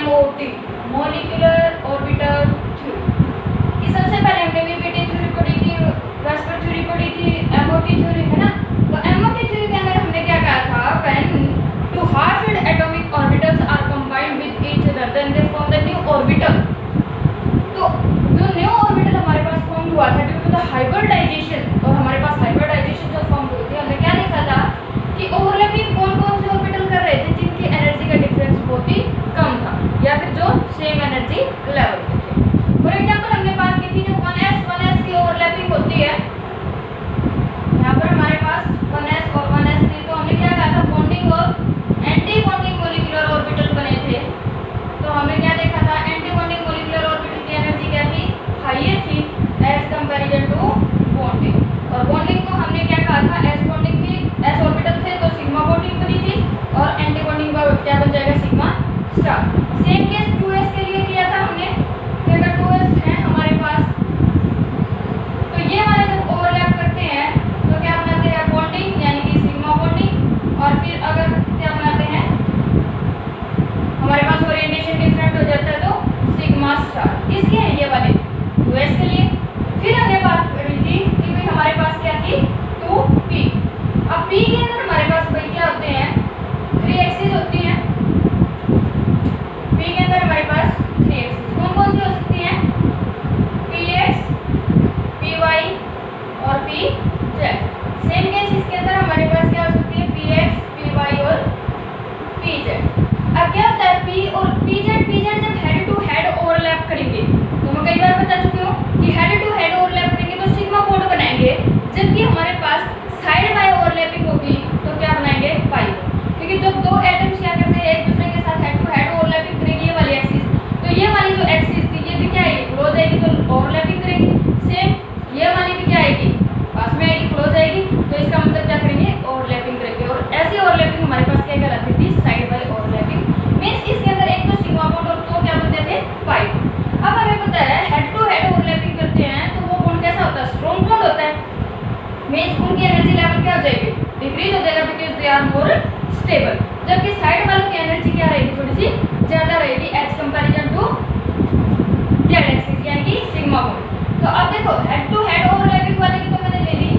MOT molecular orbital theory. सबसे पहले हमने बीपीटी थ्योरी पढ़ी थी, वेस्पर थ्योरी पढ़ी थी, MOT थ्योरी है ना। तो MOT थ्योरी के अंदर हमने क्या कहा था, when two half-filled atomic orbitals are combined with each other then they form the new orbital। तो जो न्यू ऑर्बिटल हमारे पास फॉर्म हुआ था ड्यू टू द हाइब्रिडाइजेशन, और हमारे पास हाइब्रिडाइजेशन जो फॉर्म हुई थी, हमने क्या देखा था कि ओवरलैपिंग कौन कौन से ऑर्बिटल कर रहे थे जिनकी एनर्जी का डिफरेंस बहुत ही कम था या फिर जो सेम एनर्जी लेवल पे थे। फॉर एग्जांपल हमने बात की थी जो 1s की ओवरलैपिंग होती है, यहाँ पर हमारे पास 1s और 1s थी, तो हमने क्या कहा था बॉन्डिंग और एंटी बॉन्डिंग मॉलिक्यूलर ऑर्बिटल बने थे। तो हमने क्या देखा था, एंटी बॉन्डिंग मॉलिक्यूलर ऑर्बिटल की एनर्जी क्या थी, हाईयर थी एज कंपैरिजन टू बॉन्डिंग। और बॉन्डिंग को हमने क्या कहा था, एस बॉन्डिंग थी, एस ऑर्बिटल थे तो सिग्मा बॉन्डिंग बनी थी, और एंटी बॉन्डिंग का क्या बन जाएगा, sigma star. Same case 2s के लिए किया था हमने कि अगर 2s है हमारे पास तो ये वाले जब ओवरलैप करते हैं तो क्या बनाते हैं बॉन्डिंग यानी कि सिग्मा बॉन्डिंग, और फिर अगर क्या बनाते हैं हमारे पास ओरिएंटेशन डिफरेंट हो जाता है तो सिग्मा स्टार। किसके हैं ये वाले, 2s के लिए। फिर हमने बात करी थी कि भाई हमारे पास क्या थी 2p। अब p के अंदर हमारे पास भाई क्या होते हैं, 3 एक्सिस होती हैं। p के अंदर हमारे पास 3 एक्सिस कौन कौन सी हो सकती हैं, px, py और pz। सेम केस इसके अंदर हमारे पास क्या हो सकती है, px, py और pz। अब क्या होता है p और pz जब हेड टू हेड ओवरलैप करेंगे, तो मैं कई बार बता चुकी हूँ कि हेड टू हेड ओवरलैप करेंगे तो सिग्मा बॉन्ड बनाएंगे, जबकि हमारे पास साइड बाय ओवरलैपिंग होगी तो क्या बनाएंगे, पाई बॉन्ड। क्योंकि जब दो एटम्स क्या करते हैं एक दूसरे के साथ हेड टू हेड ओवरलैपिंग करेंगे, ये वाली एक्सिस, तो ये वाली जो एक्सिस थी ये भी क्या आएगी, क्लोज आएगी तो ओवरलैपिंग करेंगी। सेम ये वाली भी क्या आएगी, पास में आएगी, क्लोज आएगी, तो इसका मतलब क्या करेंगे, ओवरलैपिंग करेंगे। और ऐसी ओवरलैपिंग हमारे पास क्या कहलाती थी, साइड बाय ओवरलैपिंग। मींस इसके अंदर एक तो सिग्मा बॉन्ड और दो क्या बनते थे, पाई बॉन्ड। अब हमें पता है हेड टू हेड ओवरलैपिंग करते हैं तो वो बॉन्ड कैसा होता है, स्ट्रॉन्ग बॉन्ड होता है। मींस उनकी एनर्जी लेवल क्या हो जाएगी, डिक्रीज हो जाएगा because they are more stable. जबकि साइड वालों की एनर्जी क्या रहेगी, थोड़ी सी ज्यादा रहेगी as comparison to Z axis यानी कि सिग्मा बॉन्ड। तो अब देखो हेड टू हेड ओवरलैपिंग वाले की तो मैंने ले ली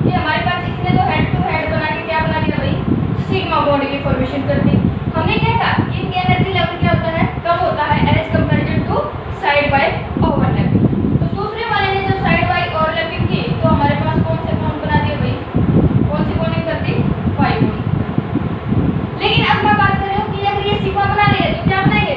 कि हमारे पास इसने तो हेड टू हेड बना के क्या बना दिया भाई, सिग्मा बॉन्ड की फॉर्मेशन कर दी। हमने क्या कहा कि इनकी एनर्जी लेवल क्या होता है, कम होता है as comparison to side by overlapping. तो दूसरे वाले ने जब साइड बाय ओवरलैपिंग की तो हमारे पास कौन से बॉन्ड बना दिए भाई, कौन सी बॉन्डिंग कर दी, पाई बॉन्ड। लेकिन अब मैं बात कर रही हूँ कि अगर ये सिग्मा बना ले तो क्या बनाएंगे,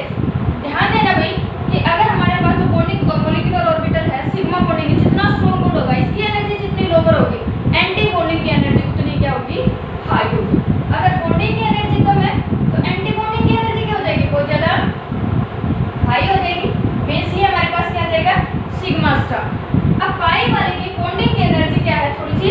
ध्यान देना भाई कि अगर हमारे पास जो बॉन्डिंग और मॉलिक्यूलर ऑर्बिटल है सिग्मा बॉन्डिंग, जितना स्ट्रॉन्ग बॉन्ड होगा इसकी एनर्जी जितनी लोअर होगी, एंटी बॉन्डिंग की एनर्जी उतनी क्या होगी, हाई होगी। अगर बॉन्डिंग की एनर्जी कम है तो एंटी बॉन्डिंग की एनर्जी क्या हो जाएगी, बहुत ज्यादा हाई हो जाएगी। मींस ये हमारे पास क्या आ जाएगा, सिग्मा स्टार। अब पाई वाले की बॉन्डिंग की एनर्जी क्या है, थोड़ी सी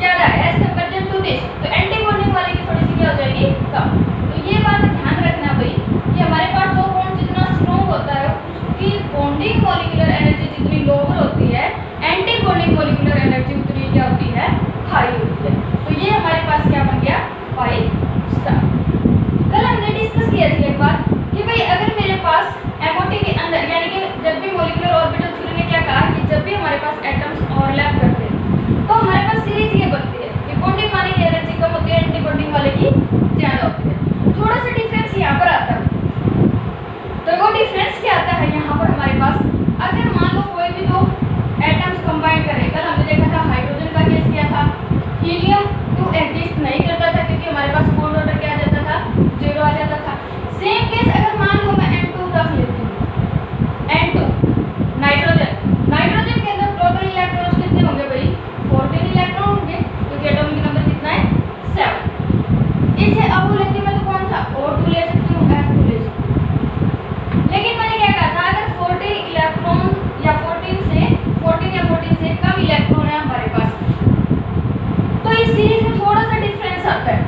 ज्यादा है एज कंपैरिजन टू दिस, तो एंटी बॉन्डिंग वाले की थोड़ी सी क्या हो जाएगी, कम। तो ये बात ध्यान रखना भाई कि हमारे पास जो बॉन्ड जितना स्ट्रॉन्ग होता है उसकी बॉन्डिंग मॉलिक्यूलर एनर्जी जितनी लोअर होती है, एंटी बॉन्डिंग मॉलिक्यूलर एनर्जी उतनी क्या होती है, हाई होती है। तो ये हमारे पास क्या बन गया, पाई स्टार। कल हमने डिस्कस किया था एक बात कि भाई अगर मेरे पास MOT के अंदर यानी कि जब भी मॉलिक्यूलर ऑर्बिटल थ्योरी ने क्या कहा कि जब भी हमारे पास एटम्स ओवरलैप करते हैं तो हमारे पास सीरीज ये बनती है कि बॉन्डिंग वाले की एनर्जी कम होती है, एंटी बॉन्डिंग वाले की ज्यादा होती है। थोड़ा सा डिफरेंस यहाँ पर आता है, तो वो डिफरेंस क्या आता है यहाँ पर हमारे पास, अगर मान लो कोई भी दो एटम्स कंबाइन करें, कल हमने देखा था हाइड्रोजन का केस किया था, हीलियम 2 एग्जिस्ट नहीं करता था क्योंकि हमारे पास बॉन्ड ऑर्डर क्या आ जाता था, 0 आ जाता था। सेम केस अगर मान लो मैं N2 रख लेती हूँ, N2 नाइट्रोजन के अंदर टोटल इलेक्ट्रॉन्स कितने होंगे भाई, 14 इलेक्ट्रॉन होंगे क्योंकि एटॉमिक नंबर कितना है, 7। इसे अब लेती मैं तो कौन सा, O2 ले सकती हूँ, F2 ले सकती हूँ। लेकिन मैंने क्या कहा था, अगर 14 इलेक्ट्रॉन या 14 से कम इलेक्ट्रॉन है हमारे पास तो इस सीरीज में थोड़ा सा डिफरेंस आता है।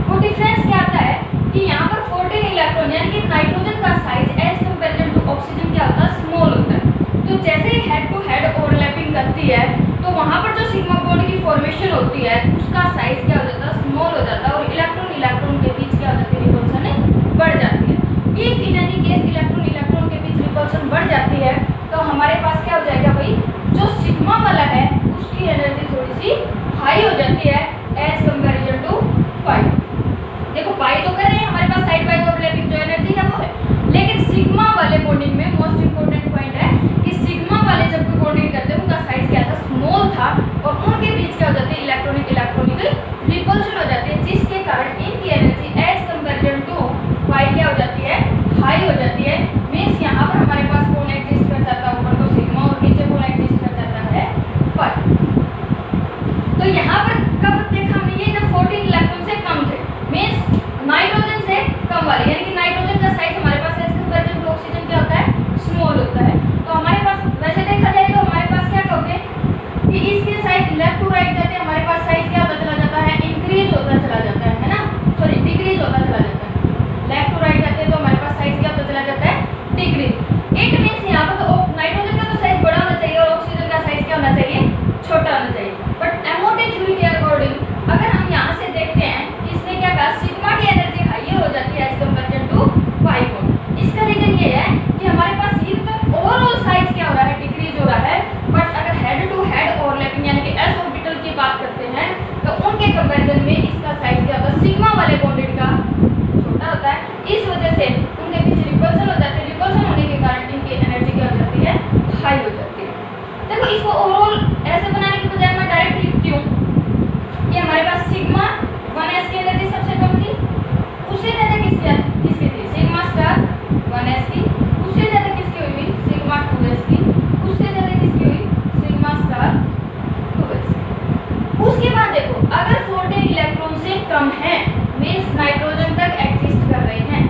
वो डिफरेंस क्या आता है कि यहाँ पर 14 इलेक्ट्रॉन यानी कि नाइट्रोजन का size as comparison to oxygen क्या होता है, स्मॉल होता है। तो जैसे ही हेड टू हेड ओवरलैपिंग करती है तो वहाँ पर जो सिग्मा बॉन्ड की फॉर्मेशन होती है उसका साइज क्या हो जाता है, स्मॉल हो जाता है, और इलेक्ट्रॉन के बीच क्या हो जाती है, रिपल्सन बढ़ जाती है। इफ इन एनी हाई हो जाती है एज कंपैरिजन टू पाई। देखो पाई तो कर रहे हैं, हमारे पास साइड बाय ओवरलैपिंग जो एनर्जी है वो है, लेकिन सिग्मा वाले बॉन्डिंग में मोस्ट इंपोर्टेंट पॉइंट है कि सिग्मा वाले जब भी बॉन्डिंग करते हैं उनका साइज क्या था, स्मॉल था, और उनके बीच क्या हो जाती है, इलेक्ट्रॉनिक रिपल्शन हो जाती है, जिसके कारण इनकी एनर्जी एज कंपैरिजन टू पाई क्या हो जाती है, हाई हो जाती है। मीन्स यहाँ पर हमारे पास कौन एग्जिस्ट कर जाता है, ऊपर तो सिग्मा और नीचे कौन एग्जिस्ट कर जाता है, पाई। तो यहाँ पर कब देखा हमने ये, जब 14 इलेक्ट्रॉन से कम थे, मीन्स नाइट्रोजन से कम वाले, यानी कि नाइट्रोजन का साइज हमारे पास एज कंपैरिजन टू ऑक्सीजन क्या होता है, स्मॉल होता है। तो हमारे पास वैसे देखा जाए तो हमारे पास क्या कहोगे कि इसके साइज लेफ्ट टू राइट जाते हैं, हमारे पास साइज क्या होता चला जाता है, इंक्रीज होता चला जाता है ना, सॉरी डिक्रीज होता चला जाता है। लेफ्ट टू राइट जाते हैं तो हमारे पास साइज क्या होता चला जाता है, डिक्रीज। इट मीन्स यहाँ पर तो नाइट्रोजन का तो साइज बड़ा होना चाहिए और ऑक्सीजन का साइज क्या होना चाहिए, छोटा होना चाहिए। बट एमओटी थ्योरी के अकॉर्डिंग अगर हम यहाँ से देखते हैं, इसने क्या कहा, सिग्मा की एनर्जी हाई हो जाती है as comparison to pi bond. इसका रीजन ये है कि हमारे पास ये तो ओवरऑल साइज क्या हो रहा है, डिक्रीज हो रहा है, बट अगर हेड टू हेड ओवरलैपिंग यानी कि एस ऑर्बिटल की बात करते हैं तो उनके कंपैरिजन में इसका साइज क्या होता है, सिग्मा वाले बॉन्डेड का छोटा होता है। इस वजह से उनके बीच रिपल्सन हो जाती है, रिपल्सन होने के कारण इनकी एनर्जी क्या हो जाती है, हाई हो जाती है। देखो इसको ओवरऑल ऐसे बनाने की बजाय मैं डायरेक्ट लिखती हूँ कि हमारे पास सिग्मा 1s की एनर्जी सबसे कम थी, उससे ज्यादा किसकी थी, सिग्मा स्टार 1s की, उससे ज्यादा किसकी हुई, सिग्मा 2s की, उससे ज्यादा किसकी हुई, सिग्मा स्टार 2s। उसके बाद देखो अगर 14 इलेक्ट्रॉन से कम है, मीन्स नाइट्रोजन तक एग्जिस्ट कर रहे हैं,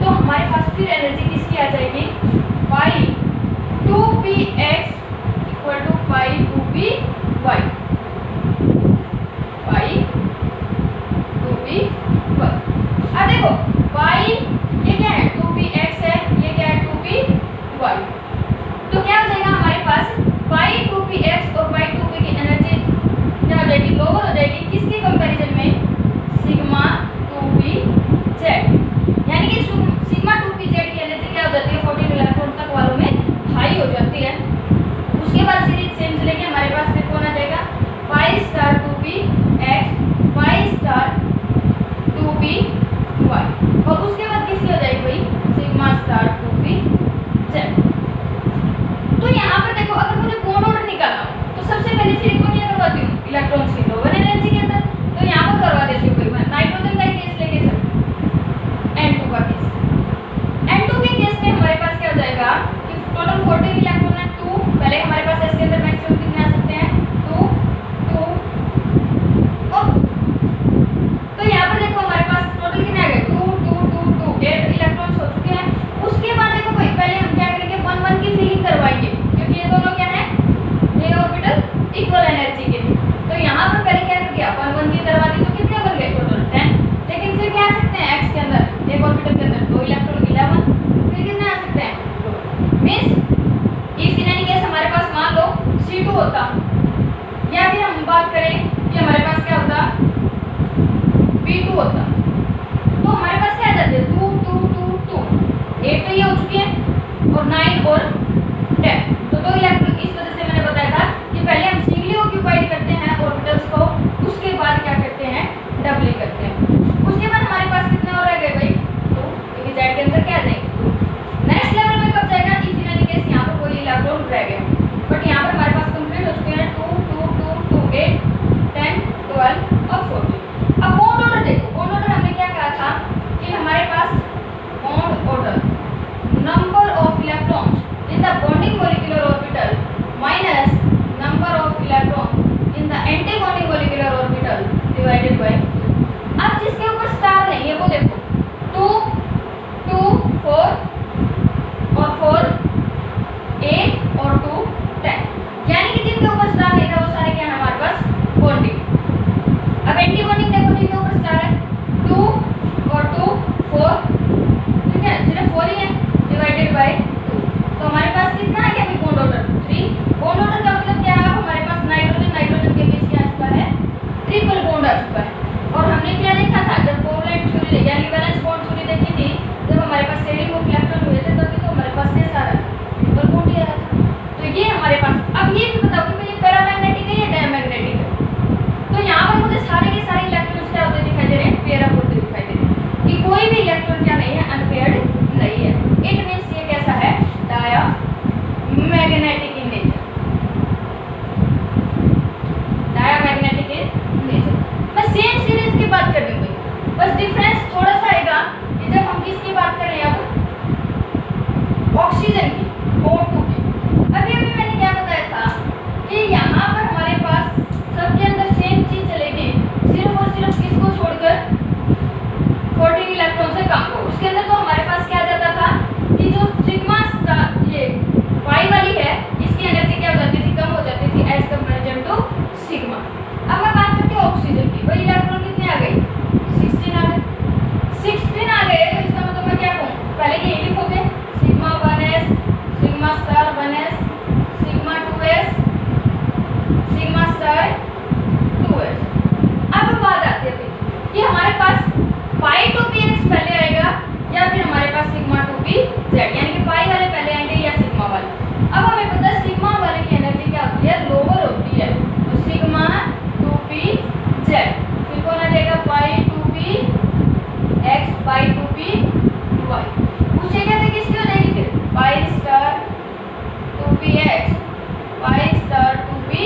तो हमारे पास फिर एनर्जी किसकी आ जाएगी, पाई 2px equal to pi 2py, pi 2py। अब देखो पाई ये क्या है, 2px है, ये क्या है, 2py। तो क्या हो जाएगा हमारे पास, पाई 2px और पाई 2p की एनर्जी क्या हो जाएगी, लोअर हो जाएगी, किसके कंपैरिजन में, सिग्मा 2pz, यानी कि सिग्मा 2pz की एनर्जी क्या हो जाती है, 14 इलेक्ट्रॉन तक वालों में हाई हो जाती है। उसके बाद सीरीज सेम चलेगी, हमारे पास फिर कौन आ जाएगा, pi star 2px, pi star 2py, और उसके बाद किसकी हो जाएगी भाई, सिग्मा स्टार 2pz। तो यहाँ पर देखो अगर मुझे बॉन्ड ऑर्डर निकालना हो तो सबसे पहले फिर को क्या करवाती हूँ, इलेक्ट्रॉन्स की लोअर एनर्जी के अंदर, तो यहाँ पर करवा देती हूँ। मैं नाइट्रोजन का केस लेके चल, N2 का केस, N2 के केस में हमारे पास क्या हो जाएगा कि टोटल 14 इलेक्ट्रॉन है, 2 पहले हमारे पास इसके अंदर मैक्सिमम कितने आ सकते हैं, 2 2 और तो यहाँ पर देखो हमारे पास टोटल कितने आ गए, 2 2 2 2 8 इलेक्ट्रॉन्स हो चुके हैं। उसके बाद देखो भाई पहले हम क्या करेंगे, 1 1 की फिलिंग करवाएंगे, क्योंकि ये दोनों क्या है, ये ऑर्बिटल इक्वल एनर्जी के हैं। तो यहाँ पर पहले क्या किया, 1 1 की करवा दी, तो कितने बन गए टोटल 10। लेकिन फिर क्या आ सकते हैं, x के अंदर एक ऑर्बिटल के अंदर 2 इलेक्ट्रॉन 11, फिर कितने आ सकते हैं, means if in any case हमारे पास मान लो C2 होता, या फिर हम बात करें कि हमारे पास क्या होता, P2 होता, तो हमारे पास क्या आ जाते हैं, 2 2 2 2 8 तो ये हो चुके हैं, और 9 और 10, तो 2 इलेक्ट्रॉन। इस वजह से मैंने बताया था कि पहले हम सिंगली ऑक्यूपाइड करते हैं ऑर्बिटल्स को, उसके बाद क्या करते हैं, डबली करते हैं। उसके बाद हमारे पास कितने और रह गए भाई, 2, क्योंकि Z के अंदर क्या आ जाएंगे, 2। नेक्स्ट लेवल में कब जाएगा, इफ इन एनी केस यहाँ पर कोई इलेक्ट्रॉन रह गए, बट यहाँ पर हमारे पास कंप्लीट हो चुके हैं 2 2 2 2 8 10 12 और 14। अब बॉन्ड ऑर्डर देखो, बॉन्ड ऑर्डर हमने क्या कहा था कि हमारे पास bond order number of electrons in the bonding molecular orbital minus number of electron in the sigma star 2s। अब बात आती है कि हमारे पास पाई टू पी एक्स पहले आएगा या फिर हमारे पास सिग्मा टू पी जेड, यानी कि पाई वाले पहले आएंगे या सिग्मा वाले। अब हमें पता है सिग्मा वाले की एनर्जी क्या होती है, लोअर होती है, तो सिग्मा टू पी जेड। फिर कौन आ जाएगा, pi two P X pi two P Y. पूछे कहते किसकी हो जाएगी फिर, pi star two P X pi star two P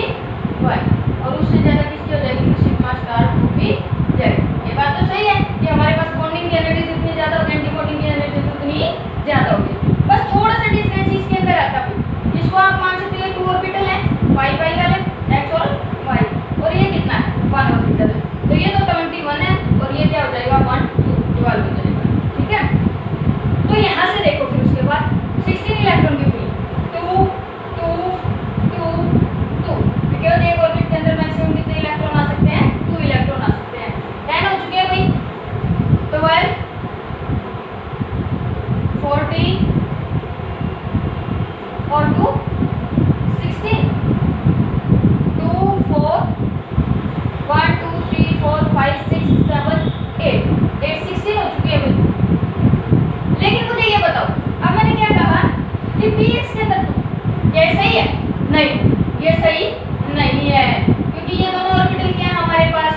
Y, और उससे ज्यादा किसकी हो जाएगी, sigma star two P Z. ये बात तो सही है कि हमारे पास बॉन्डिंग की एनर्जी जितनी ज्यादा होगी एंटी बॉन्डिंग की एनर्जी उतनी ज्यादा होगी। बस थोड़ा सा डिफरेंस इसके अंदर आता है। इसको आप मान सकते हैं 2 ऑर्बिटल है, पाई पाई वाले एक्स और वाई, और ये कितना है 1 ऑर्बिटल है, तो ये तो 21 है और ये क्या हो जाएगा 1 2 12 हो जाएगा। ठीक है, तो यहाँ से देखो फिर उसके बाद 16 इलेक्ट्रॉन की फ्री 2 2 2 2, केवल एक ऑर्बिट के अंदर मैक्सिमम कितने इलेक्ट्रॉन आ सकते हैं, 2 इलेक्ट्रॉन आ सकते हैं। 10 हो चुके हैं भाई, 12 40 और 2 16 2 4 1 2 3 4 5 6 7 8 16 हो चुके हैं भाई। लेकिन मुझे ये बताओ, अब मैंने क्या कहा कि px के अंदर ये सही है, नहीं ये सही नहीं है, क्योंकि ये दोनों ऑर्बिटल क्या है हमारे पास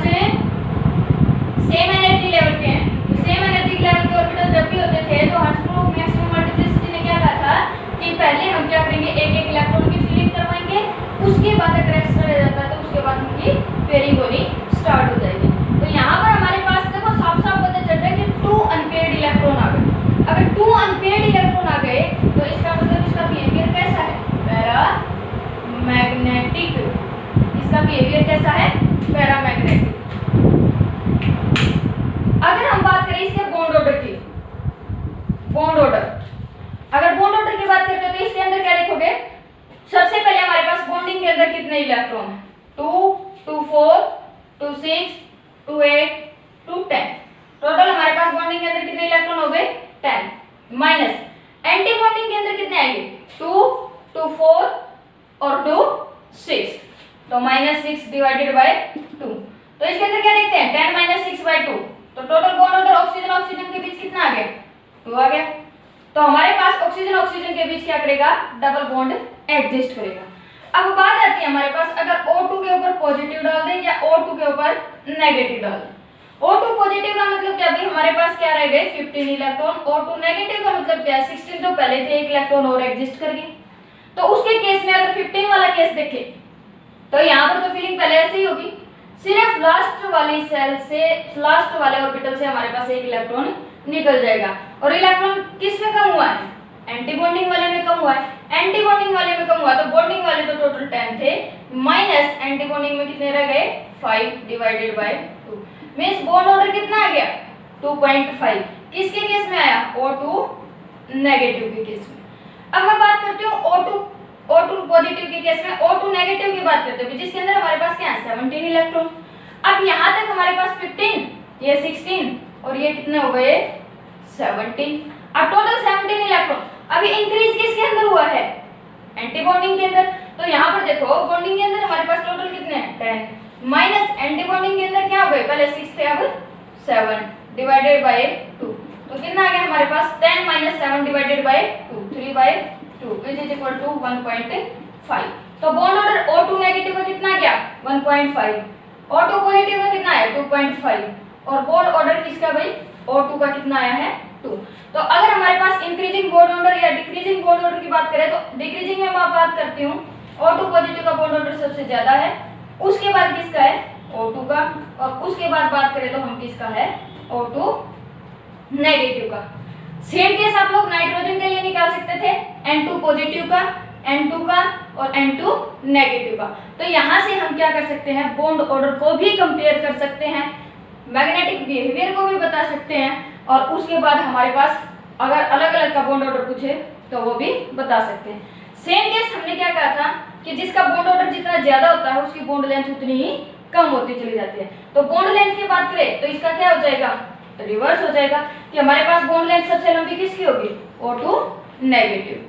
सेम एनर्जी लेवल के हैं। सेम एनर्जी लेवल के ऑर्बिटल जब भी होते थे तो hertz law of maximum multiplicity ने क्या कहा था कि पहले हम क्या करेंगे, एक एक इलेक्ट्रॉन की फिलिंग करवाएंगे, उसके बाद अगर एक्स्ट्रा रह जाता है तो उसके बाद उनकी पेयरिंग होनी स्टार्ट हो जाएगी। तो यहाँ पर हमारे पास देखो साफ साफ पता चल रहा है कि 2 अनपेयर्ड इलेक्ट्रॉन आ गए। अगर 2 अनपेयर्ड इलेक्ट्रॉन आ गए तो इसका मतलब इसका बिहेवियर कैसा है, पैरामैग्नेटिक। इसका बिहेवियर कैसा है, पैरामैग्नेटिक। अगर हम बात करें इसके बॉन्ड ऑर्डर की, बॉन्ड ऑर्डर, अगर बॉन्ड ऑर्डर की बात करते हो तो इसके अंदर क्या देखोगे, सबसे पहले हमारे पास बॉन्डिंग के अंदर कितने इलेक्ट्रॉन है, 2 2 4 2 6 2 8 2 10। टोटल हमारे पास बॉन्डिंग के अंदर कितने इलेक्ट्रॉन हो गए, 10। माइनस एंटी बॉन्डिंग के अंदर कितने आएंगे, 2 2 4 और 2 6, तो -6 डिवाइडेड बाय 2। तो इसके अंदर क्या देखते हैं, 10 - 6/2, तो total bond order oxygen oxygen के बीच कितना आ गया, 2 आ गया। तो हमारे पास ऑक्सीजन ऑक्सीजन के बीच क्या करेगा, डबल बॉन्ड एडजस्ट करेगा। अब बात आती है हमारे पास, अगर O2 के ऊपर पॉजिटिव डाल दें या O2 के ऊपर नेगेटिव डाल दें। O2 पॉजिटिव का मतलब क्या भाई, हमारे पास क्या रह गए 15 इलेक्ट्रॉन। O2 नेगेटिव का मतलब क्या है, 16 तो पहले थे, 1 इलेक्ट्रॉन और एडजस्ट कर गए। तो उसके केस में अगर 15 वाला केस देखें तो यहाँ पर तो फीलिंग पहले ऐसे ही होगी, सिर्फ लास्ट वाली सेल से, लास्ट वाले ऑर्बिटल से हमारे पास 1 इलेक्ट्रॉन निकल जाएगा। और इलेक्ट्रॉन किस में कम हुआ है, एंटी बॉन्डिंग वाले में कम हुआ है। एंटी बॉन्डिंग वाले में कम हुआ तो बॉन्डिंग वाले तो टोटल 10 थे, माइनस एंटी बॉन्डिंग में कितने रह गए, 5 divided by 2। Means bond order कितना आ गया, 2.5। किसके केस में आया, O2 नेगेटिव के केस में। अब मैं बात करती हूँ O2 पॉजिटिव के केस में। O2 नेगेटिव की बात करते हैं जिसके अंदर हमारे पास क्या है, 17 इलेक्ट्रॉन। अब यहाँ तक हमारे पास 15, ये 16 और ये कितने हो गए, 17। अब टोटल 17 इलेक्ट्रॉन। अभी इंक्रीज किसके अंदर हुआ है, एंटी बॉन्डिंग के अंदर। तो यहाँ पर देखो बॉन्डिंग के अंदर हमारे पास टोटल कितने हैं, 10, माइनस एंटी बॉन्डिंग के अंदर क्या हो गए, पहले 6 थे अब 7 डिवाइडेड बाय 2। तो कितना आ गया हमारे पास, 10 - 7 divided by 2, 3/2 which is equal to 1.5। तो बॉन्ड ऑर्डर O2 नेगेटिव का कितना गया, 1.5। O2 पॉजिटिव का कितना है, 2.5। और बॉन्ड ऑर्डर किसका भाई, O2 का कितना आया है, 2। तो अगर हमारे पास इंक्रीजिंग बॉन्ड ऑर्डर या डिक्रीजिंग बॉन्ड ऑर्डर की बात करें तो डिक्रीजिंग में मैं बात करती हूँ, O2 पॉजिटिव का बॉन्ड ऑर्डर सबसे ज्यादा है, उसके बाद किसका है, O2 का, और उसके बाद बात करें तो हम किसका है, O2 नेगेटिव का। सेम केस आप लोग नाइट्रोजन के लिए निकाल सकते थे, N2 पॉजिटिव का, N2 का और N2 नेगेटिव का। तो यहाँ से हम क्या कर सकते हैं, बॉन्ड ऑर्डर को भी कंपेयर कर सकते हैं, मैग्नेटिक बिहेवियर को भी बता सकते हैं, और उसके बाद हमारे पास अगर अलग अलग का बॉन्ड ऑर्डर पूछे तो वो भी बता सकते हैं। सेम केस हमने क्या कहा था कि जिसका बॉन्ड ऑर्डर जितना ज्यादा होता है उसकी बॉन्ड लेंथ उतनी ही कम होती चली जाती है। तो बॉन्ड लेंथ की बात करें तो इसका क्या हो जाएगा, रिवर्स हो जाएगा कि हमारे पास बॉन्ड लेंथ सबसे लंबी किसकी होगी, O2 नेगेटिव।